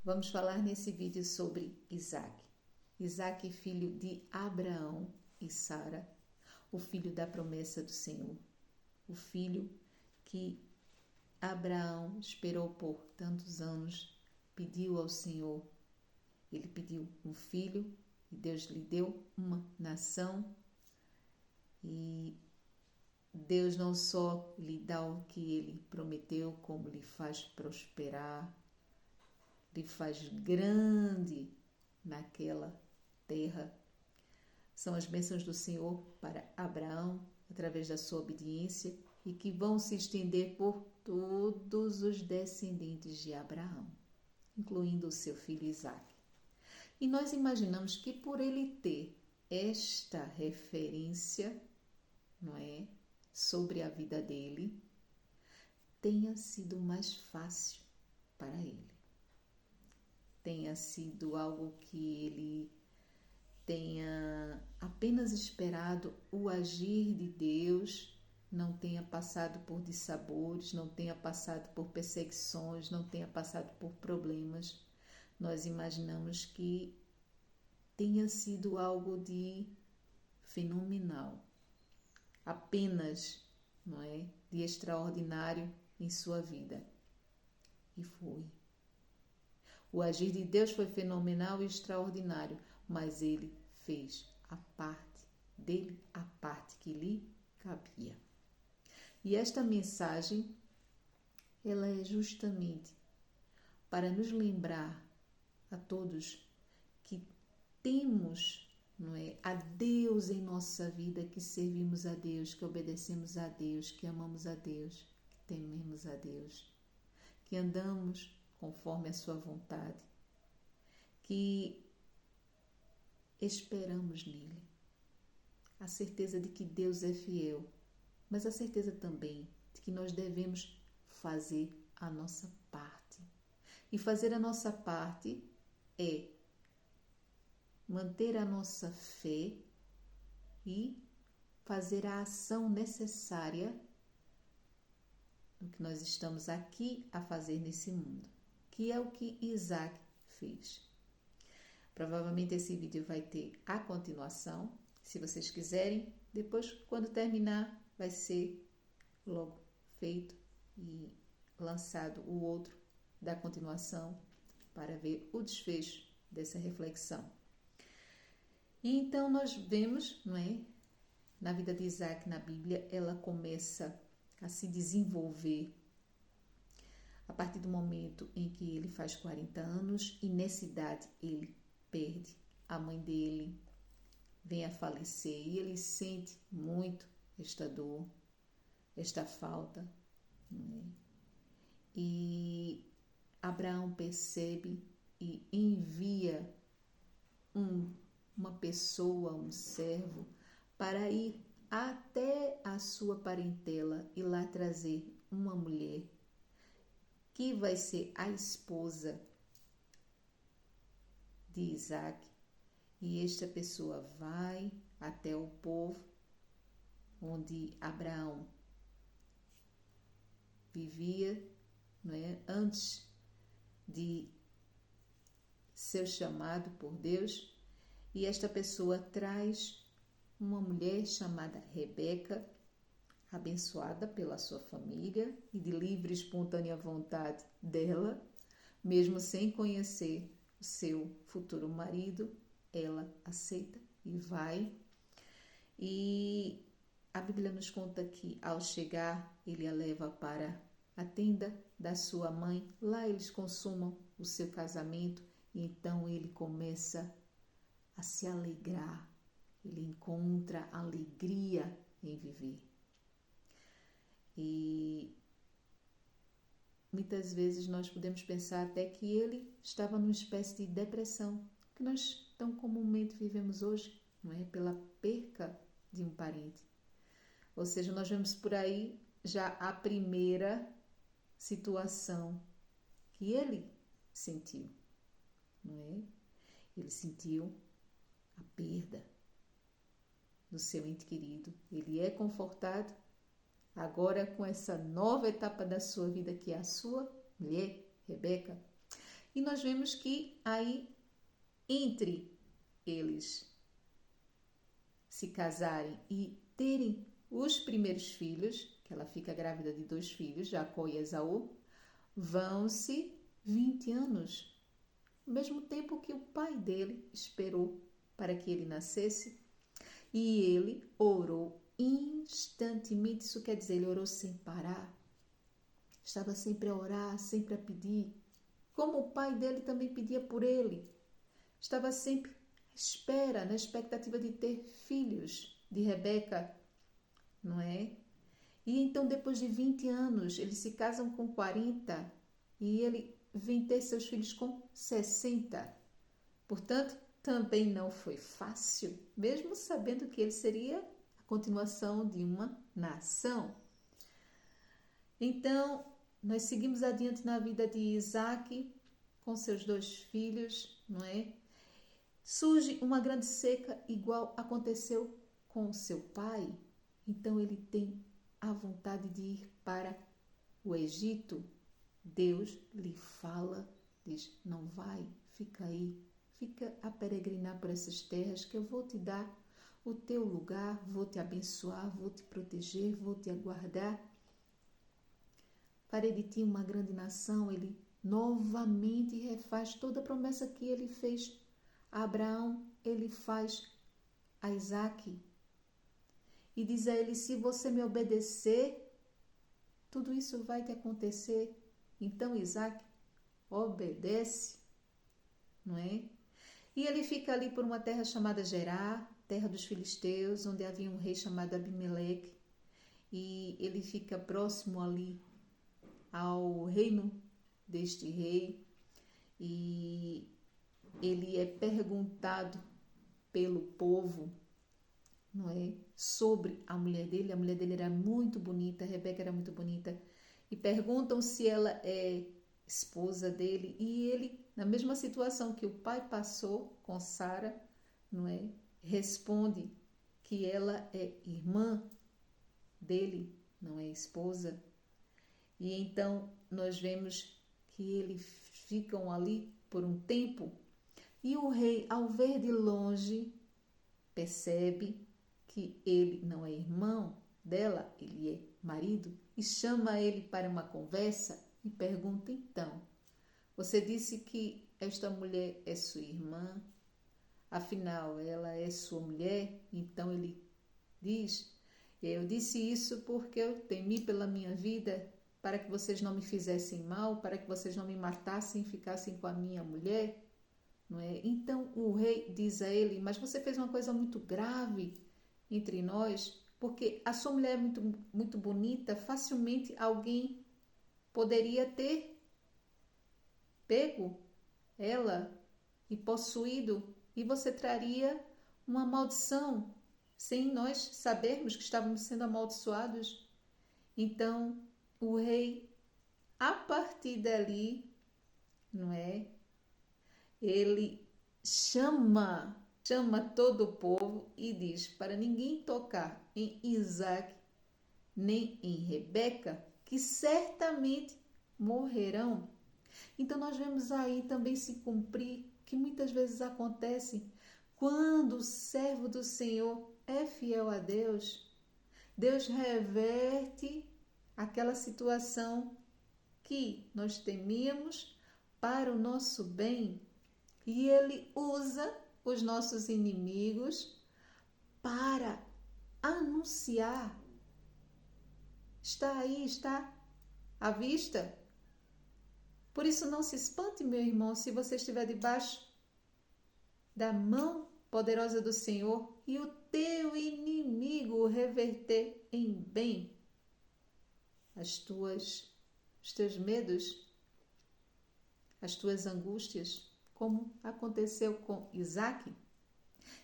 Vamos falar nesse vídeo sobre Isaac. Isaac, filho de Abraão e Sara, o filho da promessa do Senhor, o filho que Abraão esperou por tantos anos, pediu ao Senhor. Ele pediu um filho e Deus lhe deu uma nação. E Deus não só lhe dá o que ele prometeu, como lhe faz prosperar, lhe faz grande naquela terra. São as bênçãos do Senhor para Abraão, através da sua obediência, e que vão se estender por todos os descendentes de Abraão, incluindo o seu filho Isaque. E nós imaginamos que por ele ter esta referência, não é, sobre a vida dele, tenha sido mais fácil para ele. Tenha sido algo que ele tenha apenas esperado o agir de Deus, não tenha passado por dissabores, não tenha passado por perseguições, não tenha passado por problemas. Nós imaginamos que tenha sido algo de fenomenal, apenas, não é, de extraordinário em sua vida. E foi. O agir de Deus foi fenomenal e extraordinário, mas ele fez a parte dele, a parte que lhe cabia. E esta mensagem, ela é justamente para nos lembrar a todos que temos, não é, a Deus em nossa vida, que servimos a Deus, que obedecemos a Deus, que amamos a Deus, que tememos a Deus, que andamos conforme a sua vontade, que esperamos nele. A certeza de que Deus é fiel, mas a certeza também de que nós devemos fazer a nossa parte. E fazer a nossa parte é manter a nossa fé e fazer a ação necessária no que nós estamos aqui a fazer nesse mundo, que é o que Isaac fez. Provavelmente esse vídeo vai ter a continuação, se vocês quiserem. Depois, quando terminar, vai ser logo feito e lançado o outro da continuação para ver o desfecho dessa reflexão. E então nós vemos, não é, na vida de Isaac na Bíblia, ela começa a se desenvolver a partir do momento em que ele faz 40 anos e nessa idade ele perde a mãe dele, vem a falecer e ele sente muito esta dor, esta falta, né? E Abraão percebe e envia uma pessoa, um servo, para ir até a sua parentela e lá trazer uma mulher que vai ser a esposa de Isaac. E esta pessoa vai até o povo onde Abraão vivia, não é? Antes de ser chamado por Deus. E esta pessoa traz uma mulher chamada Rebeca, abençoada pela sua família e de livre e espontânea vontade dela, mesmo sem conhecer o seu futuro marido, ela aceita e vai. E a Bíblia nos conta que ao chegar, ele a leva para a tenda da sua mãe. Lá eles consumam o seu casamento e então ele começa a se alegrar. Ele encontra alegria em viver. E muitas vezes nós podemos pensar até que ele estava numa espécie de depressão, que nós tão comumente vivemos hoje, não é? Pela perca de um parente. Ou seja, nós vemos por aí já a primeira situação que ele sentiu, não é? Ele sentiu a perda do seu ente querido. Ele é confortado agora com essa nova etapa da sua vida, que é a sua mulher, Rebeca. E nós vemos que aí, entre eles se casarem e terem os primeiros filhos, que ela fica grávida de 2 filhos, Jacó e Esaú, vão-se 20 anos, o mesmo tempo que o pai dele esperou para que ele nascesse, e ele orou instantemente. Isso quer dizer, ele orou sem parar, estava sempre a orar, sempre a pedir, como o pai dele também pedia por ele. Estava sempre à espera, na expectativa de ter filhos de Rebeca, não é? E então, depois de 20 anos, eles se casam com 40 e ele vem ter seus filhos com 60. Portanto, também não foi fácil, mesmo sabendo que ele seria a continuação de uma nação. Então, nós seguimos adiante na vida de Isaac, com seus 2 filhos, não é? Surge uma grande seca, igual aconteceu com seu pai. Então, ele tem a vontade de ir para o Egito. Deus lhe fala, diz, não vai, fica aí, fica a peregrinar por essas terras que eu vou te dar o teu lugar, vou te abençoar, vou te proteger, vou te aguardar. Farei de ti uma grande nação. Ele novamente refaz toda a promessa que ele fez a Abraão, ele faz a Isaac. E diz a ele, se você me obedecer, tudo isso vai te acontecer. Então Isaac obedece, não é? E ele fica ali por uma terra chamada Gerar, terra dos filisteus, onde havia um rei chamado Abimeleque. E ele fica próximo ali ao reino deste rei. E ele é perguntado pelo povo, não é? Sobre a mulher dele. A mulher dele era muito bonita, Rebeca era muito bonita. E perguntam se ela é esposa dele. E ele, na mesma situação que o pai passou com Sara, não é? Responde que ela é irmã dele, não é esposa. E então nós vemos que eles ficam ali por um tempo. E o rei, ao ver de longe, percebe que ele não é irmão dela, ele é marido, e chama ele para uma conversa e pergunta, então, você disse que esta mulher é sua irmã, afinal ela é sua mulher? Então ele diz, eu disse isso porque eu temi pela minha vida, para que vocês não me fizessem mal, para que vocês não me matassem e ficassem com a minha mulher. Não é? Então o rei diz a ele, mas você fez uma coisa muito grave entre nós, porque a sua mulher é muito bonita, facilmente alguém poderia ter pego ela e possuído, e você traria uma maldição, sem nós sabermos que estávamos sendo amaldiçoados. Então o rei, a partir dali, não é? Ele chama todo o povo e diz para ninguém tocar em Isaac nem em Rebeca, que certamente morrerão. Então nós vemos aí também se cumprir que muitas vezes acontece quando o servo do Senhor é fiel a Deus. Deus reverte aquela situação que nós temíamos para o nosso bem. E ele usa os nossos inimigos para anunciar. Está aí, está à vista. Por isso não se espante, meu irmão, se você estiver debaixo da mão poderosa do Senhor e o teu inimigo reverter em bem os teus medos, as tuas angústias, como aconteceu com Isaac.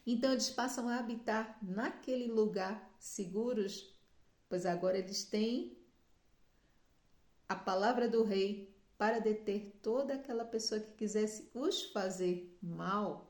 Então eles passam a habitar naquele lugar seguros, pois agora eles têm a palavra do rei para deter toda aquela pessoa que quisesse os fazer mal.